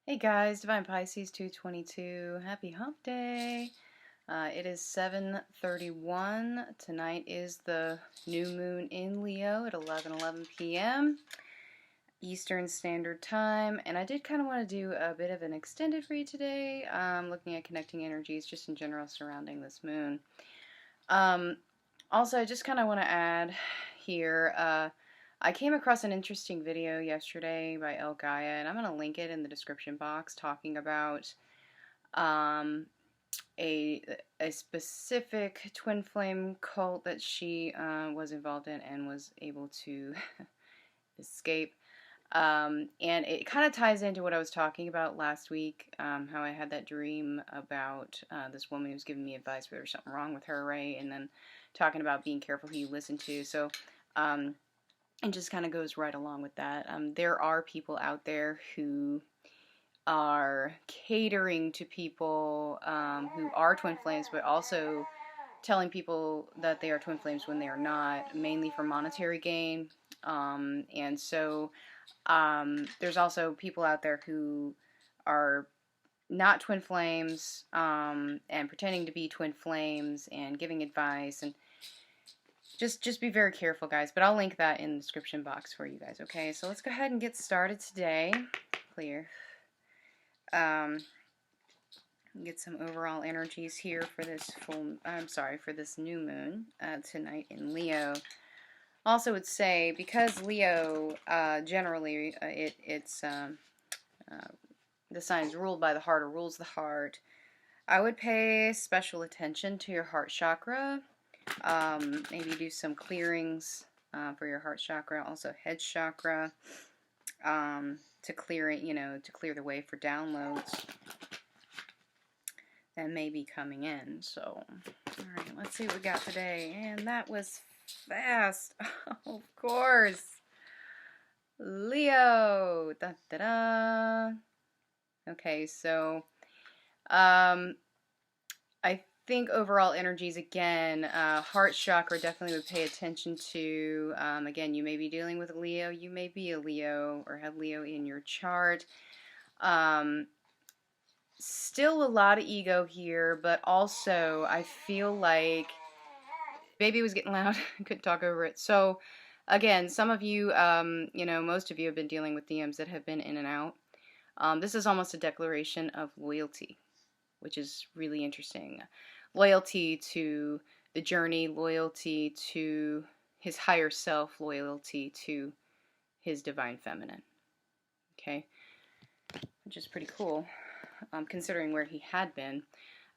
Hey guys, Divine Pisces 222. Happy hump day. It is 7:31. Tonight is the new moon in Leo at 11:11 p.m. Eastern Standard Time. And I did kind of want to do a bit of an extended read today, looking at connecting energies just in general surrounding this moon. Also, I just kind of want to add here, I came across an interesting video yesterday by El Gaia, and I'm going to link it in the description box, talking about a specific twin flame cult that she was involved in and was able to escape. And it kind of ties into what I was talking about last week, how I had that dream about this woman who was giving me advice, but there was something wrong with her, right? And then talking about being careful who you listen to. So, it just kind of goes right along with that. There are people out there who are catering to people who are twin flames, but also telling people that they are twin flames when they are not, mainly for monetary gain. And so there's also people out there who are not twin flames and pretending to be twin flames and giving advice, and just be very careful, guys. But I'll link that in the description box for you guys, okay? So let's go ahead and get started today. Clear. Get some overall energies here for this for this new moon tonight in Leo. Also would say, because Leo, generally, it's the sign is ruled by the heart, or rules the heart, I would pay special attention to your heart chakra. Maybe do some clearings for your heart chakra, also head chakra, to clear it, to clear the way for downloads that may be coming in. So, alright, let's see what we got today. And that was fast. Of course. Leo. Da, da, da. Okay, so, I think overall energies, again, heart chakra definitely would pay attention to. Again, you may be dealing with a Leo, you may be a Leo or have Leo in your chart. Still a lot of ego here, but also I feel like baby was getting loud. I couldn't talk over it. So again, some of you, most of you have been dealing with DMs that have been in and out. This is almost a declaration of loyalty, which is really interesting. Loyalty to the journey, loyalty to his higher self, loyalty to his divine feminine. Okay, which is pretty cool, considering where he had been.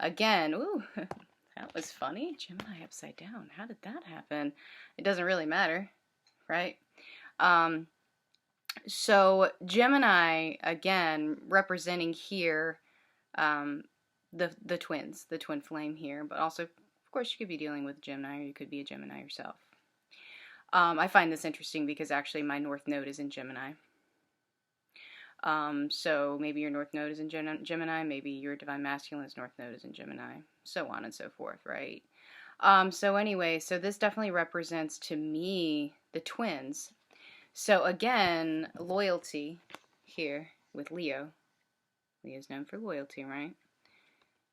Again, ooh, that was funny. Gemini upside down. How did that happen? It doesn't really matter, right? So Gemini, again, representing here the twins, the twin flame here, but also, of course, you could be dealing with Gemini, or you could be a Gemini yourself. I find this interesting because actually my North Node is in Gemini. So maybe your North Node is in Gemini, maybe your Divine Masculine's North Node is in Gemini, so on and so forth, right? So anyway, so this definitely represents to me the twins. So again, loyalty here with Leo. Leo's known for loyalty, right?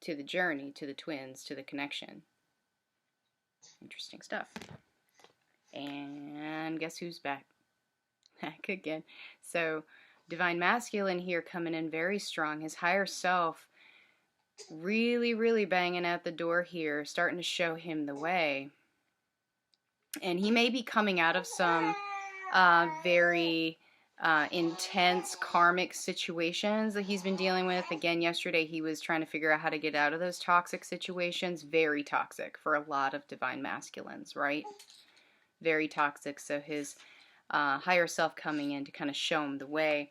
To the journey, to the twins, to the connection. Interesting stuff. And guess who's back? Back again. So Divine Masculine here coming in very strong. His higher self really, really banging at the door here, starting to show him the way. And he may be coming out of some very intense karmic situations that he's been dealing with. Again, yesterday he was trying to figure out how to get out of those toxic situations. Very toxic for a lot of Divine Masculines, right? Very toxic. So his higher self coming in to kind of show him the way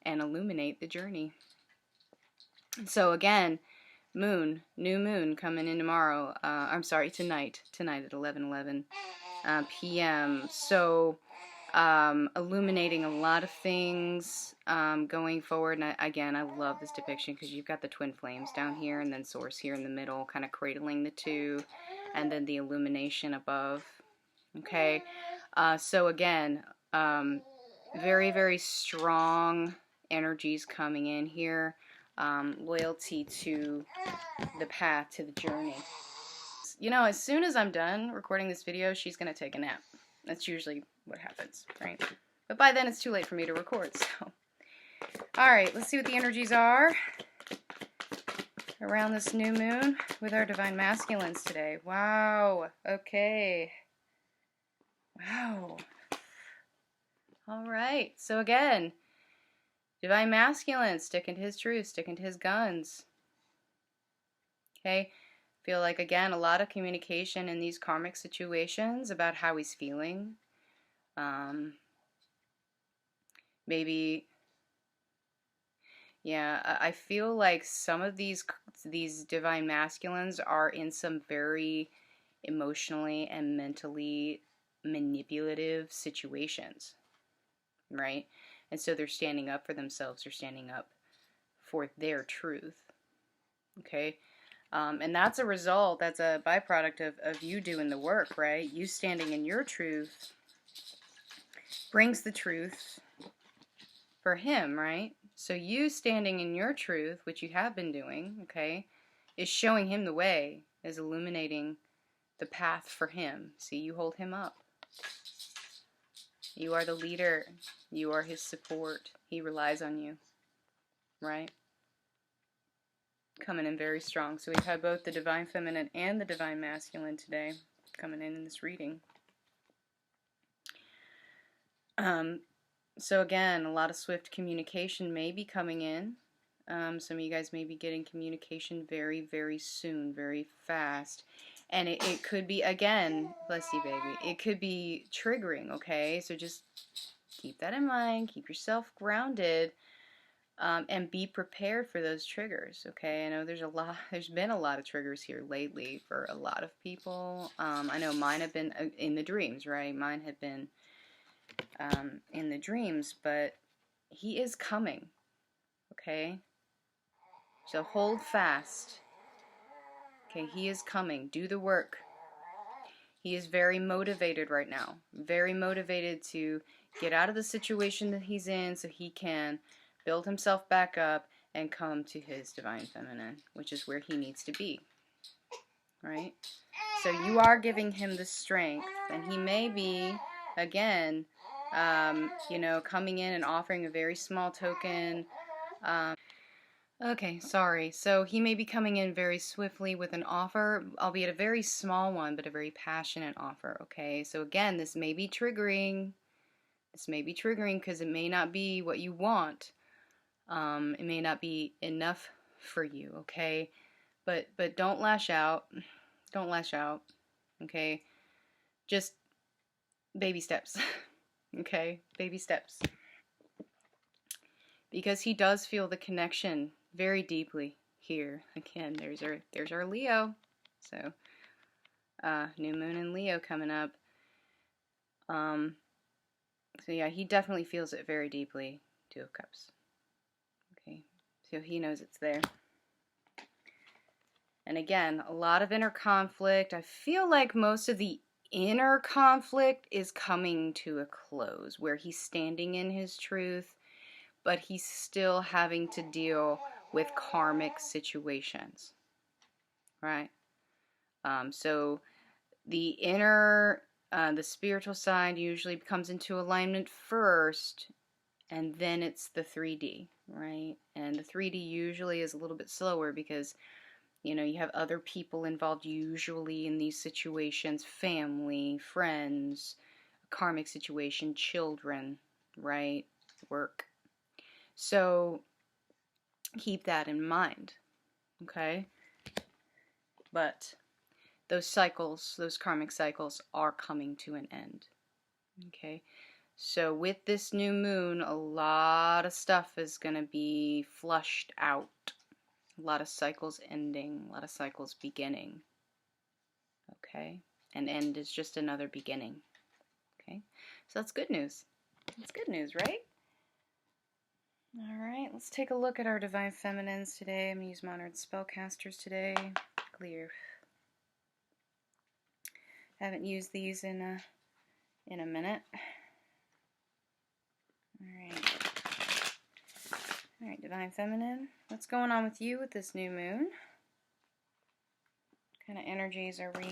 and illuminate the journey. So again, moon, new moon coming in tomorrow. Tonight at 11:11 p.m. So illuminating a lot of things going forward. And again, I love this depiction because you've got the twin flames down here and then source here in the middle, kind of cradling the two, and then the illumination above. Okay, so again, very, very strong energies coming in here. Loyalty to the path, to the journey. You know, as soon as I'm done recording this video, she's going to take a nap. That's usually what happens, right? But by then, it's too late for me to record, so. Alright, let's see what the energies are around this new moon with our Divine Masculines today. Wow. Okay. Wow. Alright, so again, Divine Masculine, sticking to his truth, sticking to his guns. Okay? Feel like, again, a lot of communication in these karmic situations about how he's feeling. Maybe, yeah, I feel like some of these Divine Masculines are in some very emotionally and mentally manipulative situations, right? And so they're standing up for themselves, they're standing up for their truth, okay? And that's a result, that's a byproduct of you doing the work, right? You standing in your truth brings the truth for him, right? So you standing in your truth, which you have been doing, okay, is showing him the way, is illuminating the path for him. See, you hold him up. You are the leader. You are his support. He relies on you, right? Coming in very strong. So we've had both the Divine Feminine and the Divine Masculine today coming in this reading. So again, a lot of swift communication may be coming in. Some of you guys may be getting communication very, very soon, very fast. And it could be, again, bless you, baby, it could be triggering, okay? So just keep that in mind. Keep yourself grounded. And be prepared for those triggers, okay? I know there's been a lot of triggers here lately for a lot of people. I know mine have been in the dreams, right? Mine have been in the dreams, but he is coming, okay? So hold fast. Okay, he is coming. Do the work. He is very motivated right now. Very motivated to get out of the situation that he's in so he can build himself back up and come to his Divine Feminine, which is where he needs to be. Right? So you are giving him the strength, and he may be, again, you know, coming in and offering a very small token. Okay, sorry. So he may be coming in very swiftly with an offer, albeit a very small one, but a very passionate offer, okay? So again, this may be triggering. This may be triggering because it may not be what you want. It may not be enough for you, okay? But don't lash out. Don't lash out, okay? Just baby steps, okay? Baby steps. Because he does feel the connection very deeply here. Again, there's our Leo. So, new moon in Leo coming up. So yeah, he definitely feels it very deeply. Two of Cups. Okay, so he knows it's there. And again, a lot of inner conflict. I feel like most of the inner conflict is coming to a close, where he's standing in his truth, but he's still having to deal with karmic situations, right? So the inner, the spiritual side usually comes into alignment first, and then it's the 3D, right? And the 3D usually is a little bit slower because, you know, you have other people involved usually in these situations, family, friends, karmic situation, children, right? Work. So keep that in mind, okay? But those cycles, those karmic cycles are coming to an end, okay? So with this new moon, a lot of stuff is going to be flushed out. A lot of cycles ending, a lot of cycles beginning, okay? An end is just another beginning, okay? So that's good news. That's good news, right? Alright, let's take a look at our Divine Feminines today. I'm going to use Modern Spellcasters today. Clear. Haven't used these in a minute. All right, Divine Feminine, what's going on with you with this new moon? What kind of energies are we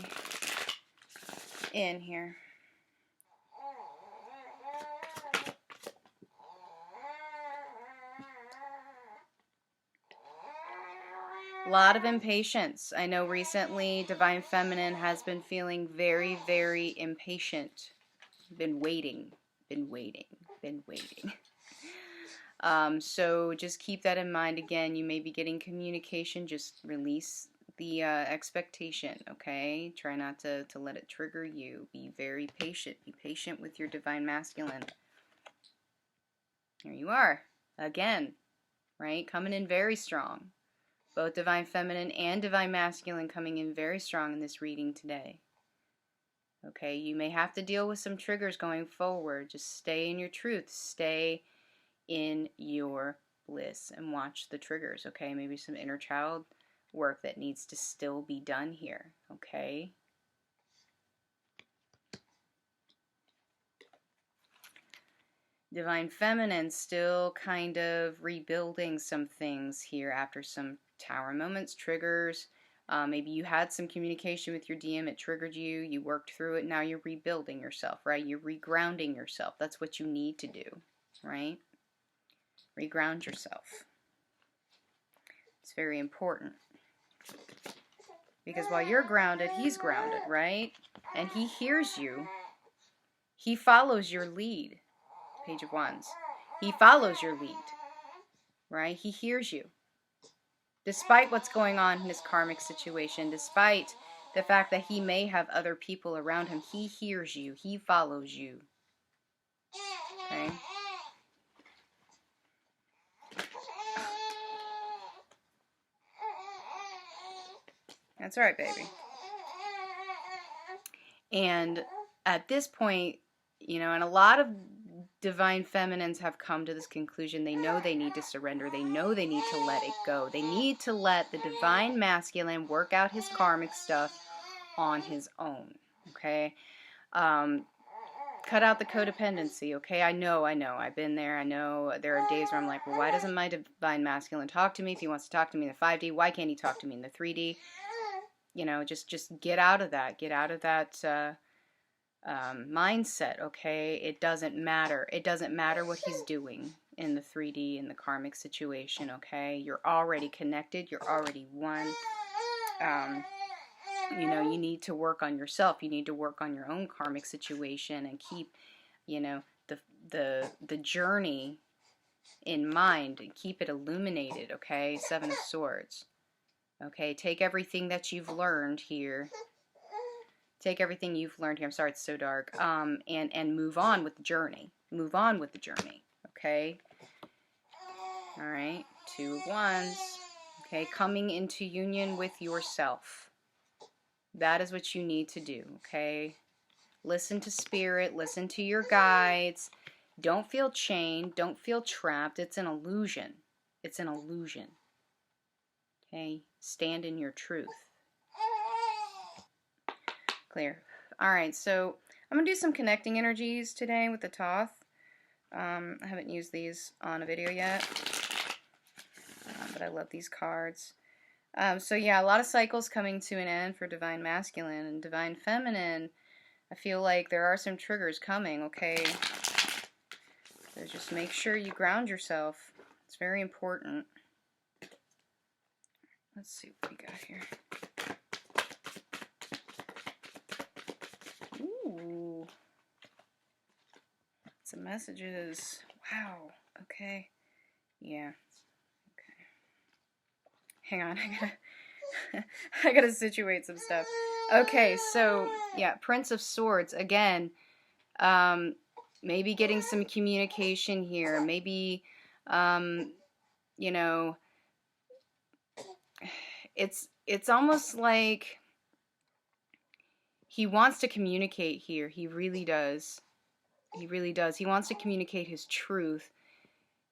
in here? A lot of impatience. I know recently Divine Feminine has been feeling very, very impatient. Been waiting. So just keep that in mind. Again, you may be getting communication. Just release the expectation, okay? Try not to let it trigger you. Be very patient. Be patient with your Divine Masculine. Here you are. Again, right? Coming in very strong. Both Divine Feminine and Divine Masculine coming in very strong in this reading today. Okay, you may have to deal with some triggers going forward. Just stay in your truth. Stay in your bliss and watch the triggers, okay? Maybe some inner child work that needs to still be done here, okay? Divine Feminine still kind of rebuilding some things here after some Tower moments, triggers. Maybe you had some communication with your DM, it triggered you, you worked through it, now you're rebuilding yourself, right? You're regrounding yourself. That's what you need to do, right? Reground yourself. It's very important. Because while you're grounded, he's grounded, right? And he hears you. He follows your lead. Page of Wands. He follows your lead, right? He hears you. Despite what's going on in his karmic situation, despite the fact that he may have other people around him, he hears you. He follows you. Okay? That's right, baby. And at this point, you know, and a lot of Divine Feminines have come to this conclusion. They know they need to surrender. They know they need to let it go. They need to let the Divine Masculine work out his karmic stuff on his own. Okay? Cut out the codependency, okay? I know. I've been there. I know there are days where I'm like, well, why doesn't my Divine Masculine talk to me? If he wants to talk to me in the 5D, why can't he talk to me in the 3D? You know, just get out of that. Get out of that mindset, okay? It doesn't matter. It doesn't matter what he's doing in the 3D, in the karmic situation, okay? You're already connected. You're already one. You know, you need to work on yourself. You need to work on your own karmic situation and keep, you know, the journey in mind and keep it illuminated, okay? 7 of Swords. Okay, take everything that you've learned here. Take everything you've learned here. I'm sorry it's so dark. And move on with the journey. Move on with the journey. Okay? Alright. 2 of Wands. Okay, coming into union with yourself. That is what you need to do. Okay? Listen to spirit. Listen to your guides. Don't feel chained. Don't feel trapped. It's an illusion. It's an illusion. Okay? Stand in your truth. Clear. Alright, so I'm going to do some connecting energies today with the Thoth. I haven't used these on a video yet, but I love these cards. So yeah, a lot of cycles coming to an end for Divine Masculine and Divine Feminine. I feel like there are some triggers coming, okay? So just make sure you ground yourself. It's very important. Let's see what we got here. Ooh. Some messages. Wow. Okay. Yeah. Okay. Hang on. I gotta situate some stuff. Okay, so yeah, Prince of Swords again. Maybe getting some communication here. Maybe, you know, it's almost like he wants to communicate here. He really does. He really does. He wants to communicate his truth,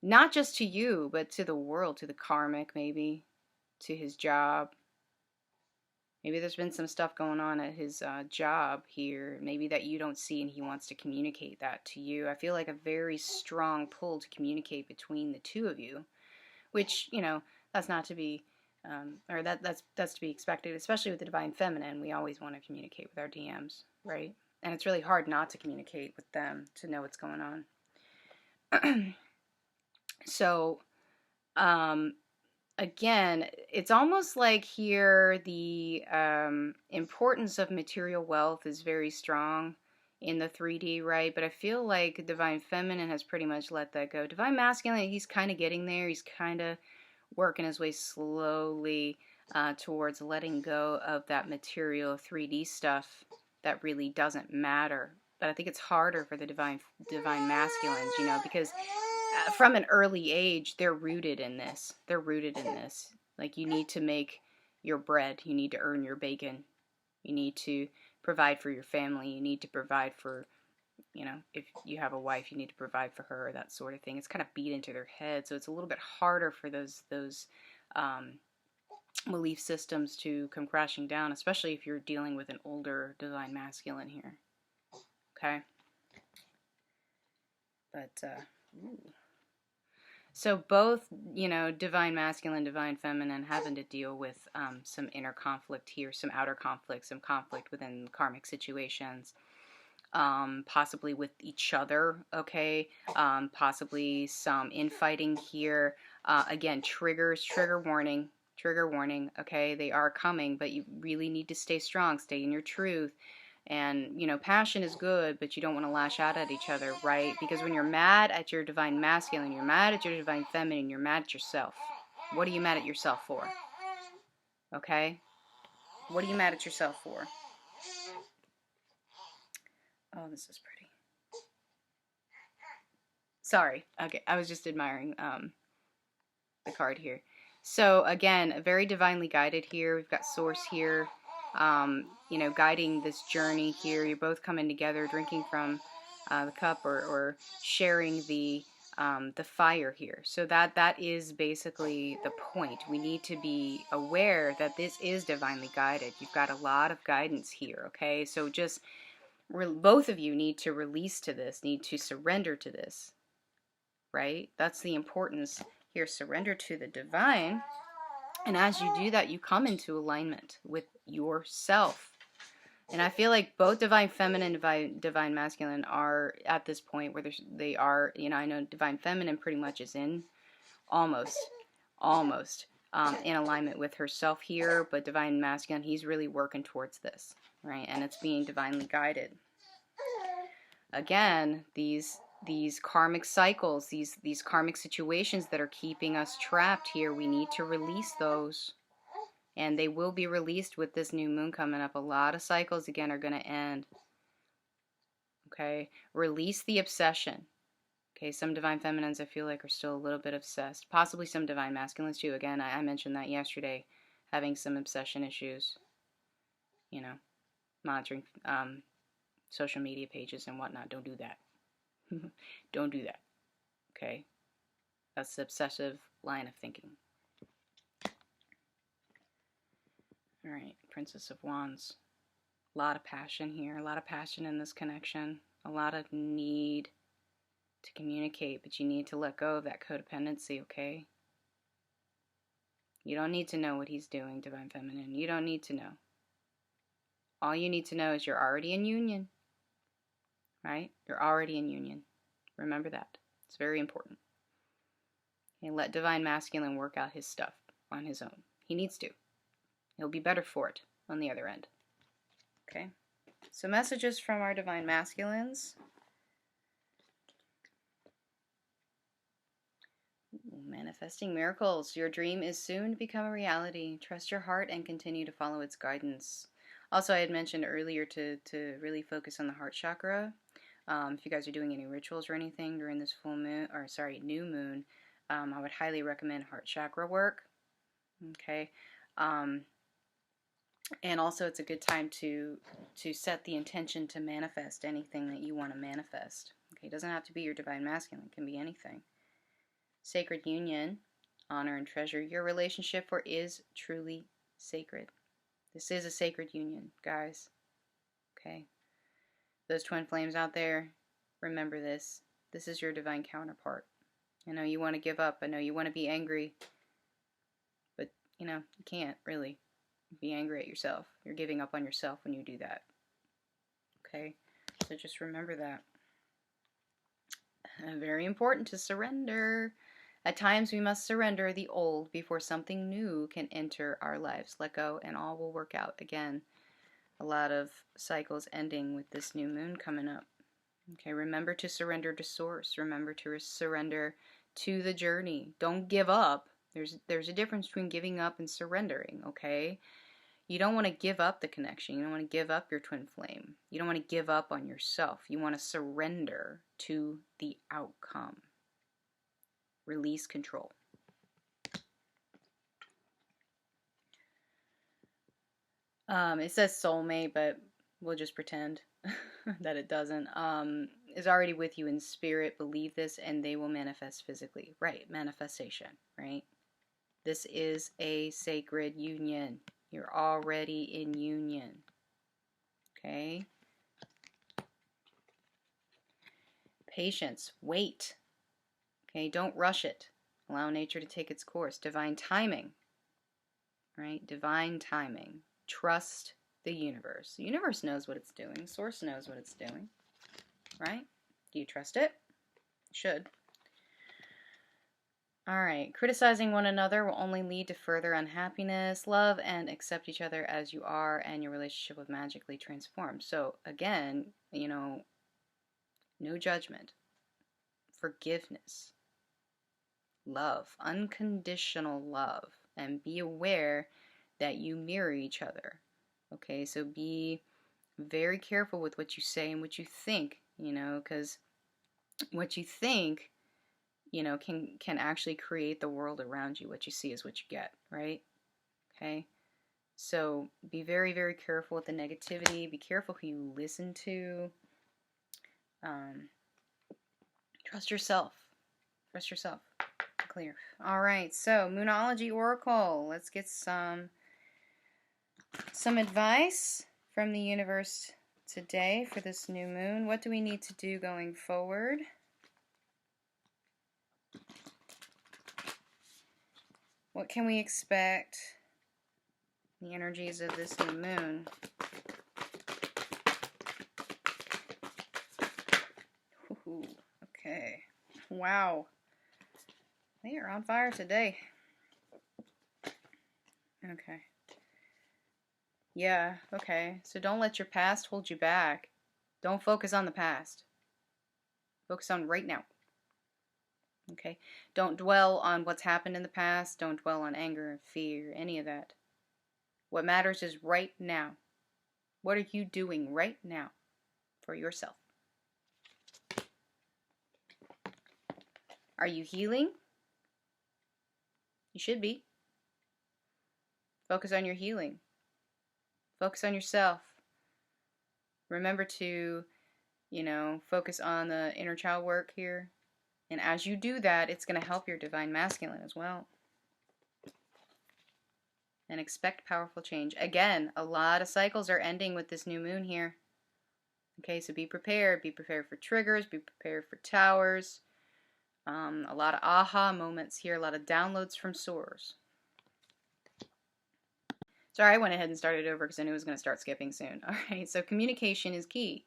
not just to you, but to the world, to the karmic, maybe, to his job. Maybe there's been some stuff going on at his job here, maybe that you don't see, and he wants to communicate that to you. I feel like a very strong pull to communicate between the two of you, which, you know, that's not to be, or that's to be expected, especially with the Divine Feminine. We always want to communicate with our DMs, right? And it's really hard not to communicate with them to know what's going on. So, again, it's almost like here the importance of material wealth is very strong in the 3D, right? But I feel like Divine Feminine has pretty much let that go. Divine Masculine, he's kind of getting there. He's kind of working his way slowly towards letting go of that material 3D stuff that really doesn't matter. But I think it's harder for the divine masculines, you know, because from an early age, they're rooted in this. They're rooted in this. Like, you need to make your bread. You need to earn your bacon. You need to provide for your family. You need to provide for, you know, if you have a wife, you need to provide for her, that sort of thing. It's kind of beat into their head. So it's a little bit harder for those belief systems to come crashing down, especially if you're dealing with an older divine masculine here. Okay? But, so both, you know, divine masculine, divine feminine, having to deal with some inner conflict here, some outer conflict, some conflict within karmic situations, possibly with each other, okay, possibly some infighting here. Again, trigger warning, okay, they are coming, but you really need to stay strong, stay in your truth. And, you know, passion is good, but you don't want to lash out at each other, right? Because when you're mad at your divine masculine, you're mad at your divine feminine, you're mad at yourself. What are you mad at yourself for? Okay? What are you mad at yourself for? Oh, this is pretty. Sorry. Okay, I was just admiring the card here. So, again, very divinely guided here. We've got Source here. You know, guiding this journey here. You're both coming together, drinking from the cup, or sharing the fire here. So that is basically the point. We need to be aware that this is divinely guided. You've got a lot of guidance here, okay? So just, both of you need to release to this, need to surrender to this, right? That's the importance here. Surrender to the divine. And as you do that, you come into alignment with yourself. And I feel like both divine feminine and divine masculine are at this point where they are, you know, I know divine feminine pretty much is in almost in alignment with herself here, but divine masculine, he's really working towards this, right? And it's being divinely guided. Again, these karmic cycles, these karmic situations that are keeping us trapped here, we need to release those. And they will be released with this new moon coming up. A lot of cycles, again, are going to end. Okay? Release the obsession. Okay? Some divine feminines, I feel like, are still a little bit obsessed. Possibly some divine masculines, too. Again, I mentioned that yesterday. Having some obsession issues. You know, monitoring social media pages and whatnot. Don't do that. Don't do that. Okay? That's the obsessive line of thinking. Alright, Princess of Wands. A lot of passion here. A lot of passion in this connection. A lot of need to communicate, but you need to let go of that codependency, okay? You don't need to know what he's doing, Divine Feminine. You don't need to know. All you need to know is you're already in union. Right? You're already in union. Remember that. It's very important. And let Divine Masculine work out his stuff on his own. He needs to. He'll be better for it on the other end. Okay? So messages from our Divine Masculines. Manifesting miracles. Your dream is soon to become a reality. Trust your heart and continue to follow its guidance. Also, I had mentioned earlier to really focus on the heart chakra. If you guys are doing any rituals or anything during this full moon, or sorry, new moon, I would highly recommend heart chakra work. Okay? And also, it's a good time to set the intention to manifest anything that you want to manifest. Okay? It doesn't have to be your Divine Masculine. It can be anything. Sacred union, honor and treasure your relationship, for is truly sacred. This is a sacred union, guys. Okay? Those twin flames out there, remember this. This is your divine counterpart. I know you want to give up. I know you want to be angry. But, you know, you can't really be angry at yourself. You're giving up on yourself when you do that. Okay? So just remember that. Very important to surrender. At times we must surrender the old before something new can enter our lives. Let go and all will work out. Again, a lot of cycles ending with this new moon coming up. Okay, remember to surrender to source. Remember to surrender to the journey. Don't give up. There's a difference between giving up and surrendering, okay? You don't want to give up the connection. You don't want to give up your twin flame. You don't want to give up on yourself. You want to surrender to the outcome. Release control. It says soulmate, but we'll just pretend that it doesn't. Is already with you in spirit. Believe this and they will manifest physically. Right, manifestation, right? This is a sacred union. You're already in union. Okay? Patience. Wait. Okay, don't rush it. Allow nature to take its course. Divine timing. Right? Divine timing. Trust the universe. The universe knows what it's doing. Source knows what it's doing. Right? Do you trust it? You should. Alright, criticizing one another will only lead to further unhappiness. Love and accept each other as you are, and your relationship will magically transform. So, again, you know, no judgment. Forgiveness. Love. Unconditional love. And be aware that you mirror each other. Okay, so be very careful with what you say and what you think, you know, because what you think, you know, can actually create the world around you. What you see is what you get, right? Okay? So be very, very careful with the negativity. Be careful who you listen to. Trust yourself. Trust yourself. Clear. All right, so Moonology Oracle. Let's get some advice from the universe today for this new moon. What do we need to do going forward? What can we expect? The energies of this new moon. Ooh, okay. Wow. They are on fire today. Okay. Yeah, okay. So don't let your past hold you back. Don't focus on the past. Focus on right now. Okay? Don't dwell on what's happened in the past. Don't dwell on anger, fear, any of that. What matters is right now. What are you doing right now for yourself? Are you healing? You should be. Focus on your healing. Focus on yourself. Remember to, you know, focus on the inner child work here. And as you do that, it's going to help your divine masculine as well. And expect powerful change. Again, a lot of cycles are ending with this new moon here. Okay, so be prepared. Be prepared for triggers. Be prepared for towers. A lot of aha moments here. A lot of downloads from source. Sorry, I went ahead and started over because I knew I was going to start skipping soon. All right, so communication is key.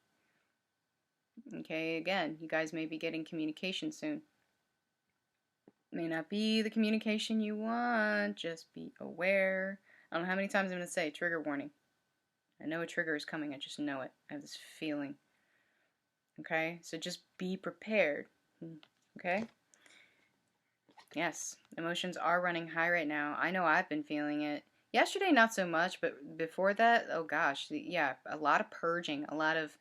Okay, again, you guys may be getting communication soon. May not be the communication you want. Just be aware. I don't know how many times I'm going to say trigger warning. I know a trigger is coming. I just know it. I have this feeling. Okay, so just be prepared. Okay? Yes, emotions are running high right now. I know I've been feeling it. Yesterday, not so much, but before that, oh gosh, yeah, a lot of purging, a lot of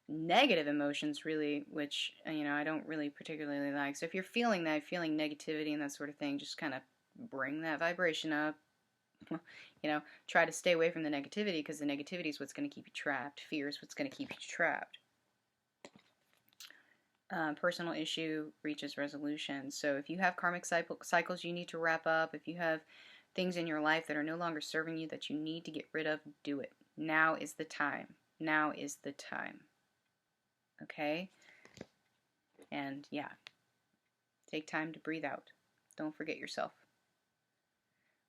negative emotions, really, which, you know, I don't really particularly like. So if you're feeling that, feeling negativity and that sort of thing, just kind of bring that vibration up. You know, try to stay away from the negativity, because the negativity is what's going to keep you trapped. Fear is what's going to keep you trapped. Personal issue reaches resolution. So if you have karmic cycles you need to wrap up, if you have things in your life that are no longer serving you, that you need to get rid of, do it. Now is the time. Now is the time. Okay? And yeah, take time to breathe out. Don't forget yourself.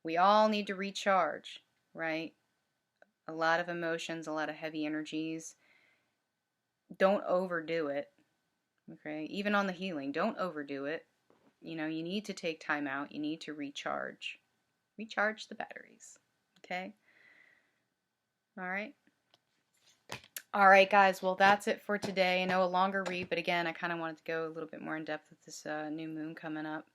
We all need to recharge, right? A lot of emotions, a lot of heavy energies. Don't overdo it. Okay? Even on the healing, don't overdo it. You know, you need to take time out. You need to recharge. Recharge the batteries. Okay? All right. All right, guys. Well, that's it for today. I know a longer read, but again, I kind of wanted to go a little bit more in depth with this new moon coming up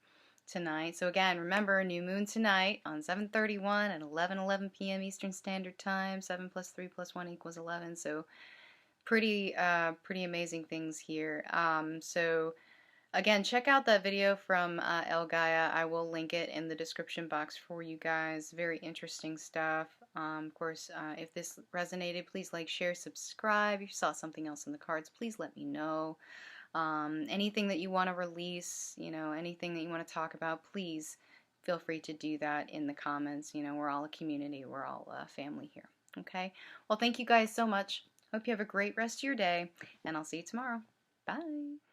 tonight. So again, remember, new moon tonight on 7/31 at 11:11 p.m. Eastern Standard Time. 7 plus 3 plus 1 equals 11. So pretty amazing things here. So again, check out that video from El Gaia. I will link it in the description box for you guys. Very interesting stuff. Of course, if this resonated, please like, share, subscribe. If you saw something else in the cards, please let me know. Anything that you want to release, you know, anything that you want to talk about, please feel free to do that in the comments. You know, we're all a community. We're all a family here. Okay? Well, thank you guys so much. Hope you have a great rest of your day, and I'll see you tomorrow. Bye.